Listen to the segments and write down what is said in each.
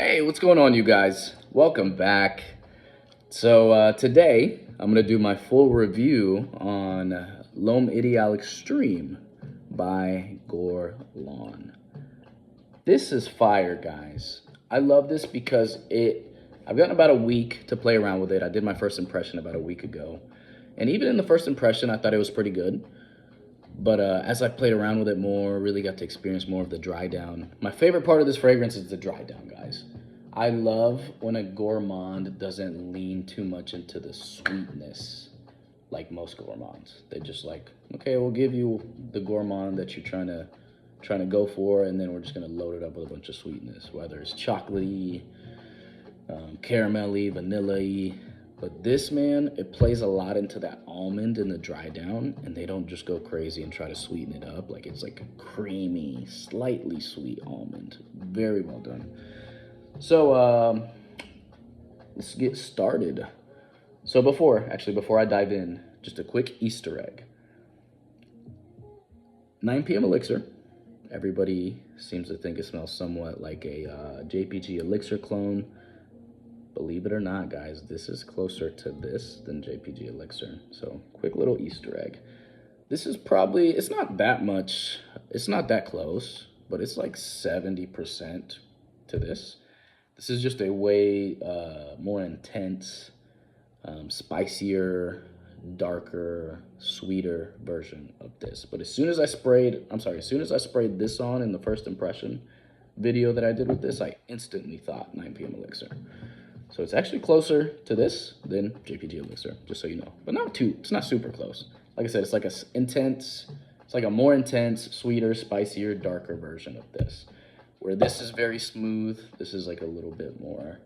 Hey, what's going on, you guys? Welcome back. Today I'm gonna do my full review on L'Homme Ideal Extreme by Gourmand. This is fire, guys. I love this because I've gotten about a week to play around with it. I did my first impression about a week ago, and even in the first impression, I thought it was pretty good. But as I played around with it more, really got to experience more of the dry down. My favorite part of this fragrance is the dry down, guys. I love when a gourmand doesn't lean too much into the sweetness like most gourmands. They just like, okay, we'll give you the gourmand that you're trying to go for, and then we're just gonna load it up with a bunch of sweetness, whether it's chocolatey, caramelly, vanilla-y. But this, man, it plays a lot into that almond in the dry down, and they don't just go crazy and try to sweeten it up. Like, it's like a creamy, slightly sweet almond. Very well done. So, let's get started. So before I dive in, just a quick Easter egg. 9 p.m. elixir. Everybody seems to think it smells somewhat like a JPG elixir clone. Believe it or not, guys, this is closer to this than JPG Elixir. So, quick little Easter egg. This is probably, it's not that much, it's not that close, but it's like 70% to this. This is just a way more intense, spicier, darker, sweeter version of this. But as soon as I sprayed this on in the first impression video that I did with this, I instantly thought 9 p.m. Elixir. So it's actually closer to this than JPG Elixir, just so you know. But it's not super close. Like I said, it's like a more intense, sweeter, spicier, darker version of this. Where this is very smooth, this is like a little bit more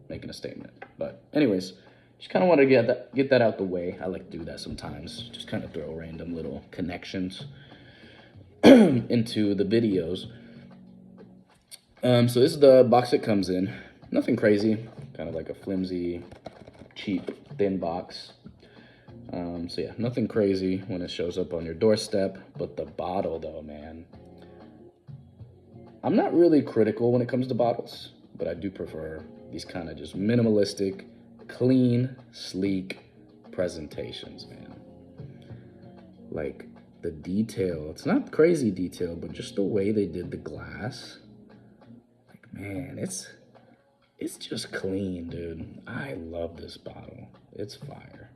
making a statement. But anyways, just kind of want to get that out the way. I like to do that sometimes. Just kind of throw random little connections into the videos. So this is the box it comes in. Nothing crazy. Kind of like a flimsy, cheap, thin box. So yeah, nothing crazy when it shows up on your doorstep. But the bottle, though, man. I'm not really critical when it comes to bottles, but I do prefer these kind of just minimalistic, clean, sleek presentations, man. Like the detail, it's not crazy detail, but just the way they did the glass. Like, man, it's just clean, dude. I love this bottle. It's fire.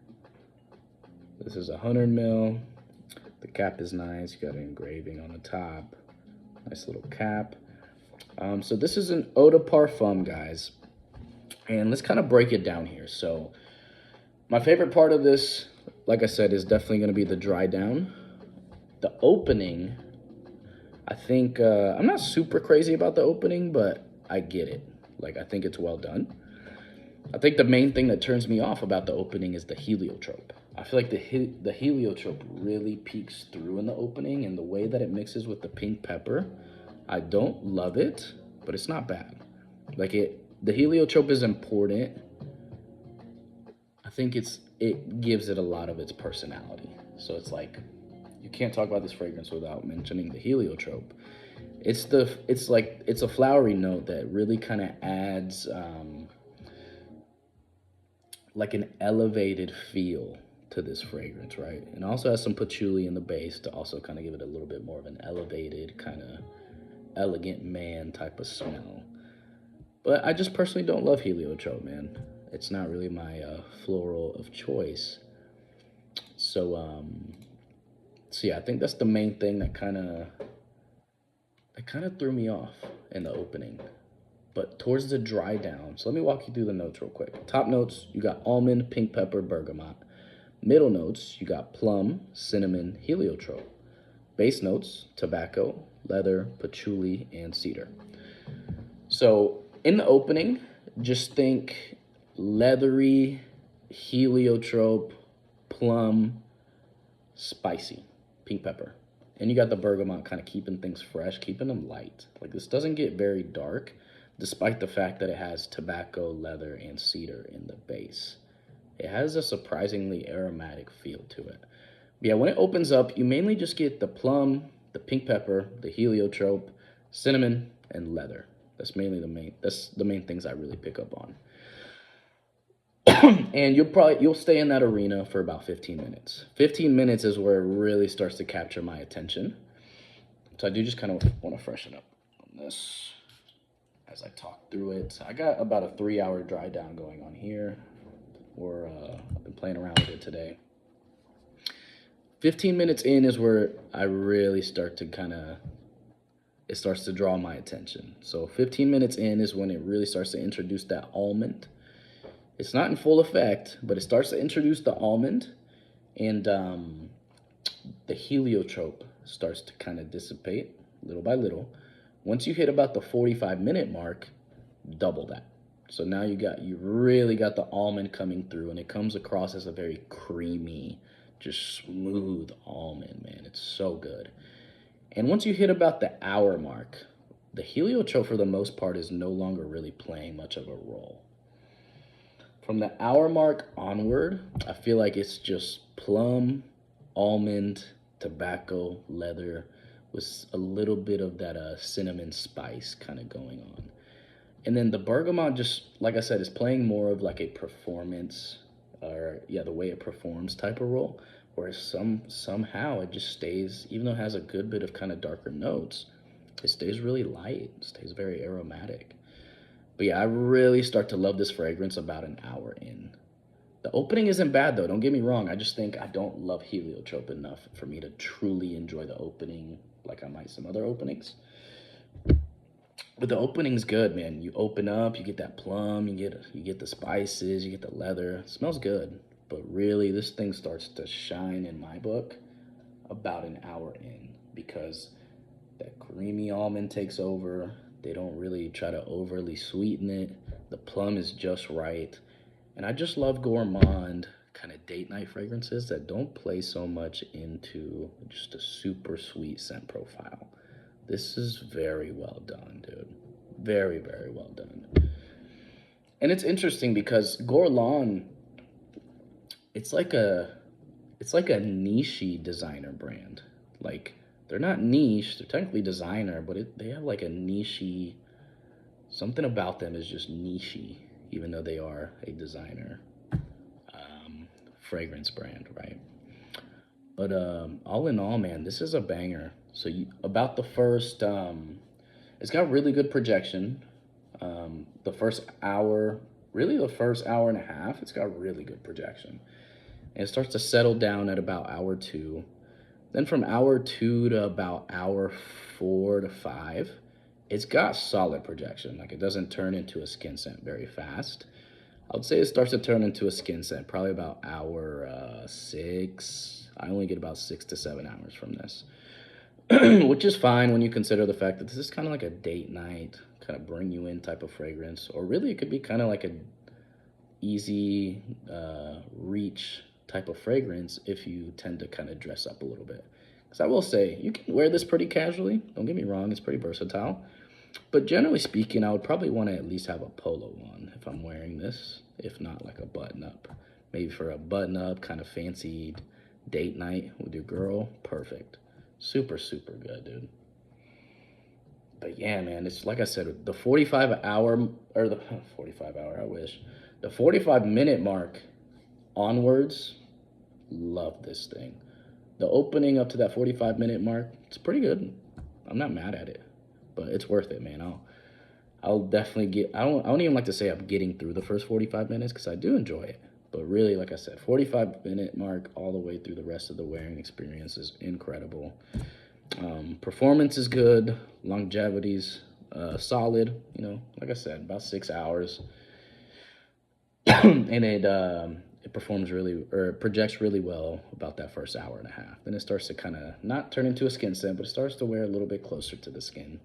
This is 100 ml. The cap is nice. You got an engraving on the top. Nice little cap. So this is an eau de parfum, guys. And let's kind of break it down here. So my favorite part of this, like I said, is definitely going to be the dry down. The opening, I think, I'm not super crazy about the opening, but I get it. Like, I think it's well done. I think the main thing that turns me off about the opening is the heliotrope. I feel like the heliotrope really peeks through in the opening, and the way that it mixes with the pink pepper, I don't love it, but it's not bad. Like, the heliotrope is important. I think it gives it a lot of its personality. So it's like, you can't talk about this fragrance without mentioning the heliotrope. It's a flowery note that really kind of adds like an elevated feel to this fragrance, right? And also has some patchouli in the base to also kind of give it a little bit more of an elevated, kind of elegant man type of smell. But I just personally don't love heliotrope, man. It's not really my floral of choice. So yeah, I think that's the main thing that kind of threw me off in the opening. But towards the dry down, so let me walk you through the notes real quick. Top notes, you got almond, pink pepper, bergamot. Middle notes, you got plum, cinnamon, heliotrope. Base notes, tobacco, leather, patchouli, and cedar. So in the opening, just think leathery, heliotrope, plum, spicy, pink pepper. And you got the bergamot kind of keeping things fresh, keeping them light. Like, this doesn't get very dark, despite the fact that it has tobacco, leather, and cedar in the base. It has a surprisingly aromatic feel to it. But yeah, when it opens up, you mainly just get the plum, the pink pepper, the heliotrope, cinnamon, and leather. That's the main things I really pick up on. And you'll stay in that arena for about 15 minutes. 15 minutes is where it really starts to capture my attention. So I do just kind of want to freshen up on this as I talk through it. I got about a 3-hour dry down going on here. I've been playing around with it today. 15 minutes in is where I really start to it starts to draw my attention. So 15 minutes in is when it really starts to introduce that almond. It's not in full effect, but it starts to introduce the almond, and the heliotrope starts to kind of dissipate little by little. Once you hit about the 45-minute mark, double that. So now you really got the almond coming through, and it comes across as a very creamy, just smooth almond, man. It's so good. And once you hit about the hour mark, the heliotrope for the most part is no longer really playing much of a role. From the hour mark onward, I feel like it's just plum, almond, tobacco, leather, with a little bit of that cinnamon spice kind of going on. And then the bergamot, just like I said, is playing more of like a performance, or the way it performs type of role, where somehow it just stays, even though it has a good bit of kind of darker notes, it stays really light, it stays very aromatic. But yeah, I really start to love this fragrance about an hour in. The opening isn't bad though, don't get me wrong. I just think I don't love heliotrope enough for me to truly enjoy the opening like I might some other openings. But the opening's good, man. You open up, you get that plum, you get the spices, you get the leather. It smells good. But really, this thing starts to shine in my book about an hour in, because that creamy almond takes over. They don't really try to overly sweeten it. The plum is just right. And I just love gourmand kind of date night fragrances that don't play so much into just a super sweet scent profile. This is very well done, dude. Very, very well done. And it's interesting because Guerlain, it's like a niche-y designer brand. Like, they're not niche, they're technically designer, but they have like a niche-y, something about them is just niche-y, even though they are a designer fragrance brand, right? But all in all, man, this is a banger. So about the first, it's got really good projection. The first hour, really the first hour and a half, it's got really good projection. And it starts to settle down at about hour 2. Then from hour 2 to about hour 4 to 5, it's got solid projection. Like, it doesn't turn into a skin scent very fast. I would say it starts to turn into a skin scent probably about hour 6. I only get about 6 to 7 hours from this, which is fine when you consider the fact that this is kind of like a date night, kind of bring you in type of fragrance, or really it could be kind of like a easy reach type of fragrance if you tend to kind of dress up a little bit. Because I will say, you can wear this pretty casually. Don't get me wrong, it's pretty versatile. But generally speaking, I would probably want to at least have a polo on if I'm wearing this, if not like a button-up. Maybe for a button-up, kind of fancy date night with your girl, perfect. Super, super good, dude. But yeah, man, it's like I said, the 45-hour, or the 45-hour, I wish. The 45-minute mark onwards, love this thing. The opening up to that 45-minute mark, it's pretty good. I'm not mad at it, but it's worth it, man. I'll definitely get, I don't even like to say I'm getting through the first 45 minutes because I do enjoy it. But really, like I said, 45-minute mark all the way through the rest of the wearing experience is incredible. Performance is good. Longevity's solid. You know, like I said, about 6 hours. And it performs really, or projects really well about that first hour and a half. Then it starts to kind of not turn into a skin scent, but it starts to wear a little bit closer to the skin.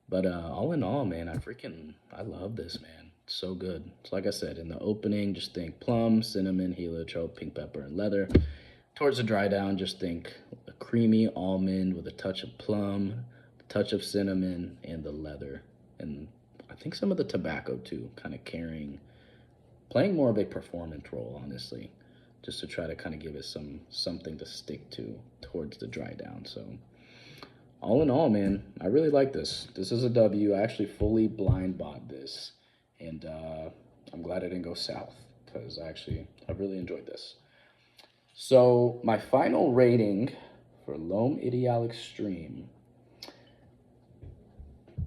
But all in all, man, I love this, man. It's so good. So like I said, in the opening, just think plum, cinnamon, heliotrope, pink pepper, and leather. Towards the dry down, just think a creamy almond with a touch of plum, a touch of cinnamon, and the leather. And I think some of the tobacco too, kind of playing more of a performance role, honestly, just to try to kind of give it something to stick to towards the dry down. So all in all, man, I really like this. This is a W. I actually fully blind bought this, and I'm glad I didn't go south because I really enjoyed this. So my final rating for L'Homme Ideal Extreme,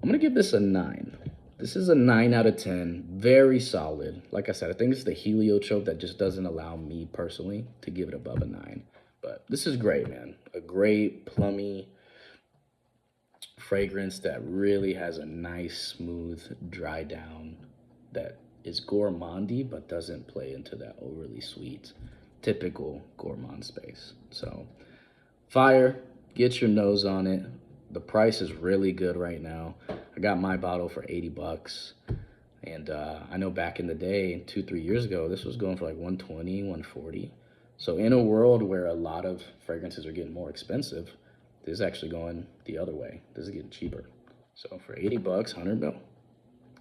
I'm gonna give this a 9. This is a 9 out of 10. Very solid. Like I said, I think it's the heliotrope that just doesn't allow me personally to give it above a 9. But this is great, man. A great plummy fragrance that really has a nice, smooth, dry down that is gourmandy but doesn't play into that overly sweet, typical gourmand space. So, fire, get your nose on it. The price is really good right now. I got my bottle for 80 bucks. And I know back in the day, 2-3 years ago, this was going for like 120, 140. So in a world where a lot of fragrances are getting more expensive, this is actually going the other way. This is getting cheaper. So for 80 bucks, 100 mil,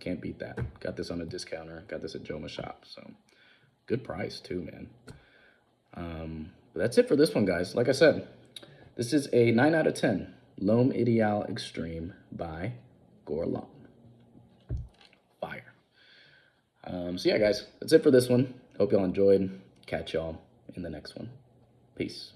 can't beat that. Got this on a discounter. Got this at Joma's shop. So good price too, man. But that's it for this one, guys. Like I said, this is a 9 out of 10. L'Homme Ideal Extreme by Gourmand. Fire. So yeah, guys, that's it for this one. Hope y'all enjoyed. Catch y'all in the next one. Peace.